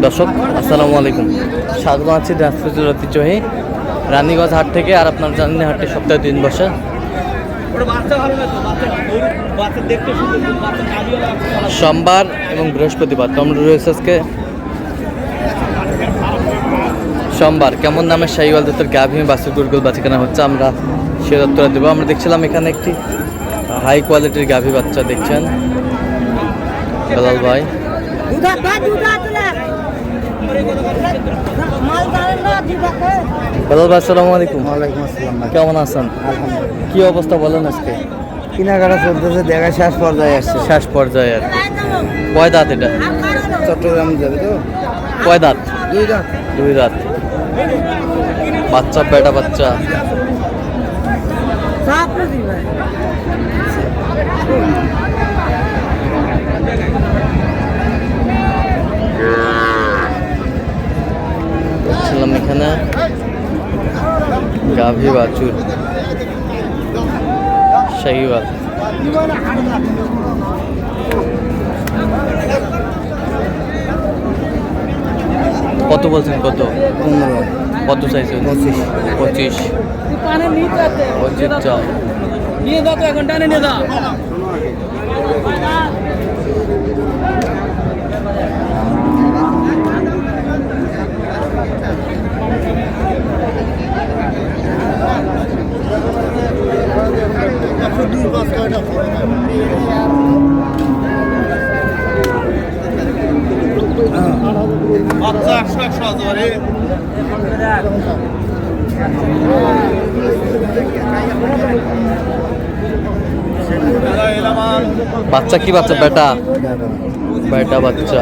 দর্শক আসসালামু আলাইকুম, স্বাগত আছি দিনাজপুর ঐতিহ্যবাহী রানীগঞ্জ হাট থেকে। আর আপনারা জানেন হাটটি সপ্তাহে 3 বসে, সোমবার এবং বৃহস্পতিবার। টমেটো রয়েছে আজকে সোমবার। কেমন দামের শাহিওয়াল জাতের গাভী বাছুর গরুগুলো বাচ্চাকেনা হচ্ছে, আমরা সে তথ্যটা দেবো। আমরা দেখছিলাম এখানে একটি হাই কোয়ালিটির গাভী বাচ্চা দেখছেন বেলাল ভাই। বেলাল ভাই আসসালামু আলাইকুম। ওয়ালাইকুম আসসালাম। কেমন আছেন? কি অবস্থা বলেন আজকে? কেনাকাটা চলতেছে, দেখা শেষ পর্যায়ে আসছে। শেষ পর্যায়ে আর কয় দাঁত এটা? চট্টগ্রাম যাবে তো? কয় দাঁত? 2 দাঁত। 2 দাঁত। বাচ্চা বেটা বাচ্চা। দেখছিলাম এখানে গাভী বাছুর শাহিওয়াল। কত বলছেন? কত? 15। কত চাইছে? 25। 25 চাও। নিয়ে দাও তো, এখন টানে নিয়ে দাও। বাচ্চা কি বাচ্চা? বেটা বেটা বাচ্চা।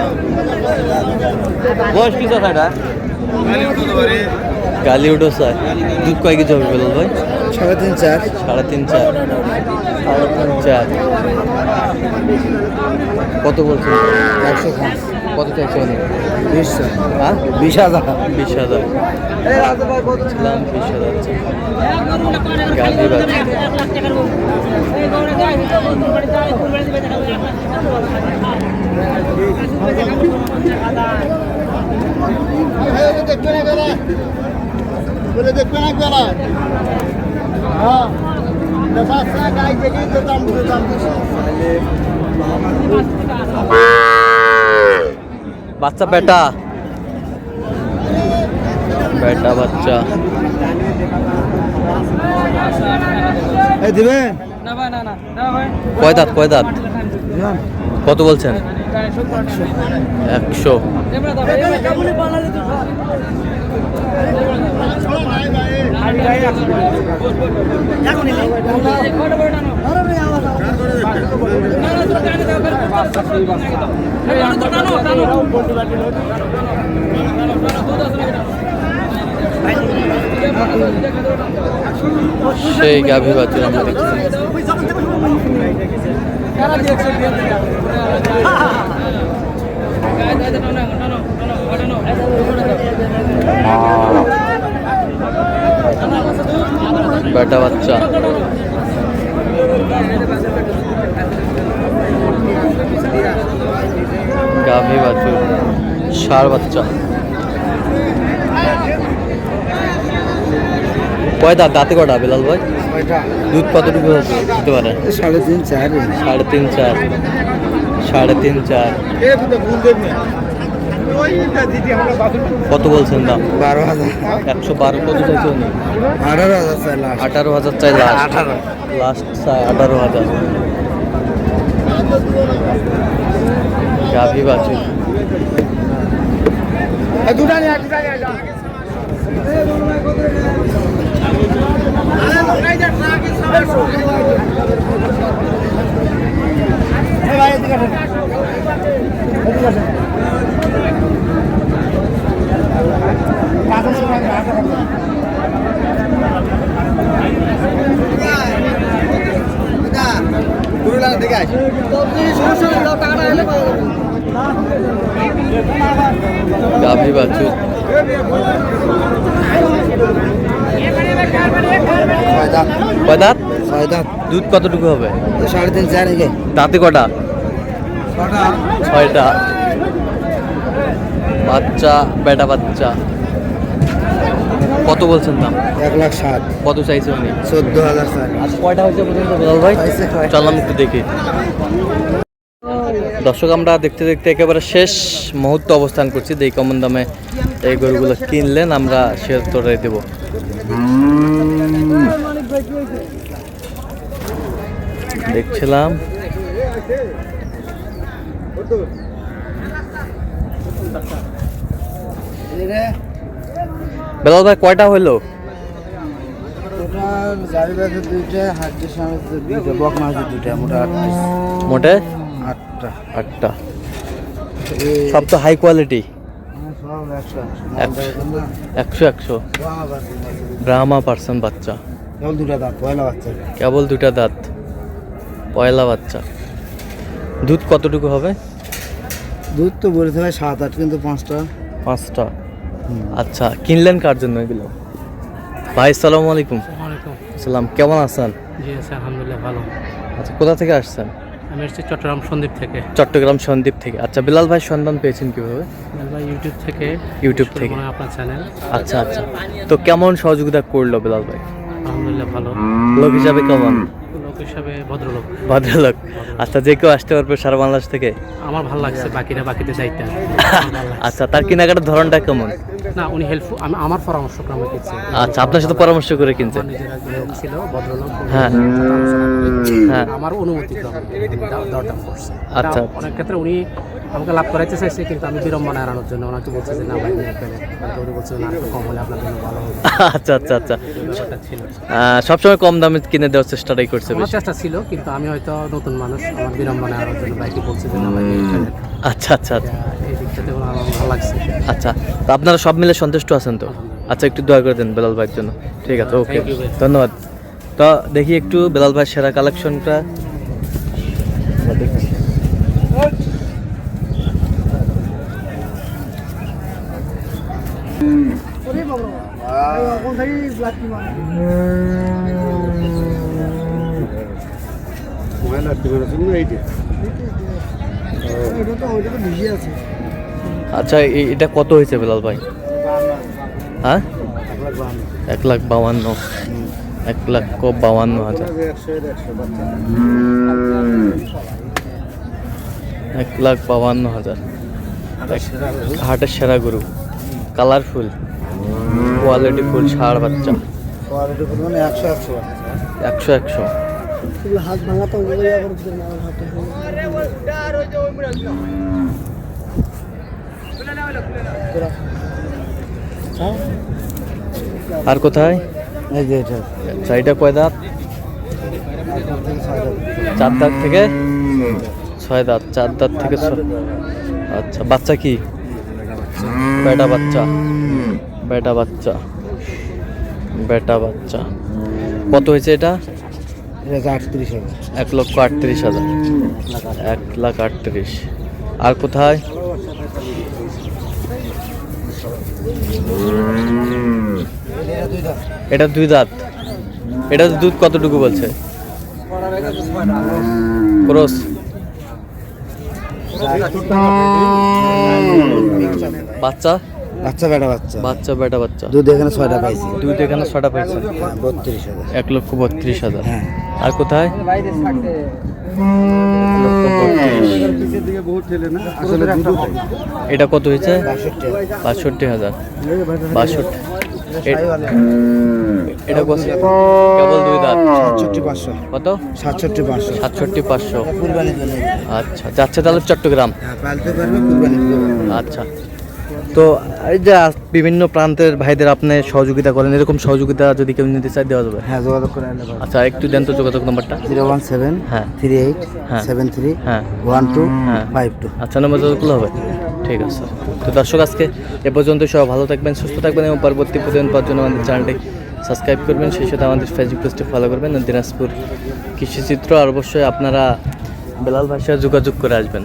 বয়স কি চাষ? এটা গালি উঠো স্যার। দুধ কয় কেজি হবে বেলাল ভাই? 3.5 4। 3.5 4। কত বলছেন? 105। কত চাইছে উনি? 20। হ্যাঁ 20,000। 20,000। 20,000 গাভী বাচ্চা। বাচ্চা বেটা বেটা বাচ্চা। দিবেন? কয় দাঁত? কয় দাঁত? কত বলছেন? 100। সেই গাভী বাছুর আমরা দেখছি। বেটা বাচ্চা। গাভী বাছুর ষাঁড় বাচ্চা। কয় দাঁত? দাঁতে কটা বেলাল ভাই? দুধ কতটুকু হতে পারে? 3.5 4। 3.5 4। 3.5 4। কত বলছেন দাম? 12,000। 112। কত চাইছে উনি? 18,000 চাই লাস্ট। 18,000 চাই লাস্ট। 18। লাস্ট চাই 18,000। গাভী বাছুর। গাভী বাছুর। কয় দাঁত? 6 দাঁত। দুধ কতটুকু হবে? 3.5 4। দাঁতে কটা? 6টা। বাচ্চা বেটা বাচ্চা কত বলছেন দাম? 1,07,000 কত চাইছে উনি? 14,000 চারি। আজ কয়টা হয়েছে পর্যন্ত বেলাল ভাই? হয়েছে কয়টা? চললাম একটু দেখি। দর্শক আমরা দেখতে দেখতে একেবারে শেষ মুহূর্তে অবস্থান করছি। দেখি কেমন দামে এই গরুগুলো কিনলেন, আমরা সে উত্তরে দেব। দেখছিলাম বেলাল ভাই কয়টা হইলো? ওটার জারি বাজে 2টা, হাড্ডির সামনে 2টা, বকনা আছে 2টা, মোটা 8 পিস। মোটে 8টা। 8টা। সব তো হাই কোয়ালিটি। সব 100। 100 ব্রাহ্মা পার্সন বাচ্চা, কেবল 2টা দাঁত, পয়লা বাচ্চা। কেবল 2টা দাঁত, পয়লা বাচ্চা। দুধ কতটুকু হবে? দুধ তো বলেছে ভাই 7-8, কিন্তু 5টা। 5টা। আচ্ছা, কিনলেন কার জন্য এগুলো? ভাই আসসালামু আলাইকুম। ওয়ালাইকুম সালাম, কেমন আছেন? জি আছি আলহামদুলিল্লাহ ভালো। আচ্ছা, কোথা থেকে আসছেন? আমি এসেছি চট্টগ্রাম সন্দ্বীপ থেকে। চট্টগ্রাম সন্দ্বীপ থেকে। আচ্ছা, বিলাল ভাই সন্ধান পেয়েছেন কিভাবে? ভাই ইউটিউব থেকে। ইউটিউব থেকে। মনে হয় আপনার চ্যানেল। আচ্ছা আচ্ছা, তো কেমন সহযোগিতা করলো বিলাল ভাই? আলহামদুলিল্লাহ ভালো। লোক হিসাবে কেমন? লোক হিসাবে ভদ্রলোক। ভদ্রলোক। আচ্ছা, যে কেউ আসতে পারবে সারা বাংলাদেশ থেকে? আমার ভালো লাগছে, বাকিরা বাকিতে যাইতে। আচ্ছা, তার কেনাকাটার ধরনটা কেমন? না উনি হেল্পফুল, আমি আমার পরামর্শক্রমে কিনছি। আচ্ছা, আপনার সাথে পরামর্শ করে কিনছে? আমার নিজের একজন লোক ছিল ভদ্রলোক। হ্যাঁ। হ্যাঁ। আমার অনুমতি দরদাম করছে। আচ্ছা। অনেক ক্ষেত্রে উনি আমাকে লাভ করাইতে চাইছে, কিন্তু আমি বিড়ম্বনা এড়ানোর জন্য ওনাকে বলছে যে না ভাই নিয়ে ফেলে, উনি বলছে না একটু কম হলে আপনার জন্য ভালো হবে। আচ্ছা আচ্ছা আচ্ছা, সেটা ছিল। সবসময় কম দামে কিনে দেওয়ার চেষ্টাটাই করছে আমার বেশি। চেষ্টা ছিল, কিন্তু আমি হয়তো নতুন মানুষ, আমার বিড়ম্বনা এড়ানোর জন্য ভাইকে বলছে যে না ভাই নিয়ে ফেলে। আচ্ছা আচ্ছা আচ্ছা এই দিকটাতে আমার ভালো লাগছে। আচ্ছা, তো আপনারা সব মিলে সন্তুষ্ট আছেন তো? আচ্ছা, একটু দয়া করে দেন বেলাল ভাইয়ের জন্য। ঠিক আছে, ওকে, Thank you ভাই। ধন্যবাদ। তো দেখি একটু বেলাল ভাইয়ের সেরা কালেকশনটা দেখছি। আচ্ছা, এটা কত হয়েছে বেলাল ভাই? হ্যাঁ, 1,52,000। 1,52,000। 1,52,000। হাটের সেরা গরু, কালারফুল, কোয়ালিটি ফুল, ষাঁড় বাচ্চা। 100। হাত ভাঙা তো আর কোথায়? এই যে এটা আচ্ছা, এটা কয় দাঁত? 4 দাঁত থেকে 6 দাঁত। 4 দাঁত থেকে 6। আচ্ছা, বাচ্চা কি? বেটা বাচ্চা। বেটা বাচ্চা। বেটা বাচ্চা। কত হয়েছে এটা? 38,000। 1,38,000। 1,38,000। আর কোথায়? এটা 2 দাঁত। এটা দুধ কতটুকু বলছে? ক্রস। বাচ্চা? বাচ্চা বেটা বাচ্চা। বাচ্চা বেটা বাচ্চা। দুধ এখানে 6টা পাইছি। দুধ এখানে 6টা পাইছেন। 32,000। 1,32,000। হ্যাঁ। আর কোথায়? আসলে দুধ এটা কত হয়েছে? 62,000। 62,000। 62। এটা কত? কেবল 2 দাঁত। 67,500। কত? 67,500। 67,500। কুরবানির জন্য। আচ্ছা, যাচ্ছে তাহলে চট্টগ্রাম। হ্যাঁ, পালতে পারবে, কুরবানির জন্য। আচ্ছা, তো এই যে বিভিন্ন প্রান্তের ভাইদের আপনি সহযোগিতা করেন, এরকম সহযোগিতা যদি কেউ নিতে চায় দেওয়া যাবে? হ্যাঁ, যোগাযোগ করে আনলে পারবে। আচ্ছা, একটু দেন তো যোগাযোগ নাম্বারটা। 017 হ্যাঁ। 38 হ্যাঁ। 73 হ্যাঁ। 12 হ্যাঁ। 52। আচ্ছা, নাম্বার যোগাযোগ হবে। ঠিক আছে। তো দর্শক, আজকে এ পর্যন্ত সবাই ভালো থাকবেন, সুস্থ থাকবেন এবং পরবর্তী প্রতিদিন পাওয়ার জন্য আমাদের চ্যানেলটি সাবস্ক্রাইব করবেন, সেই সাথে আমাদের ফেসবুক পেজটি ফলো করবেন, দিনাজপুর কৃষিচিত্র। আর অবশ্যই আপনারা বেলাল ভাইয়ের সাথে যোগাযোগ করে আসবেন।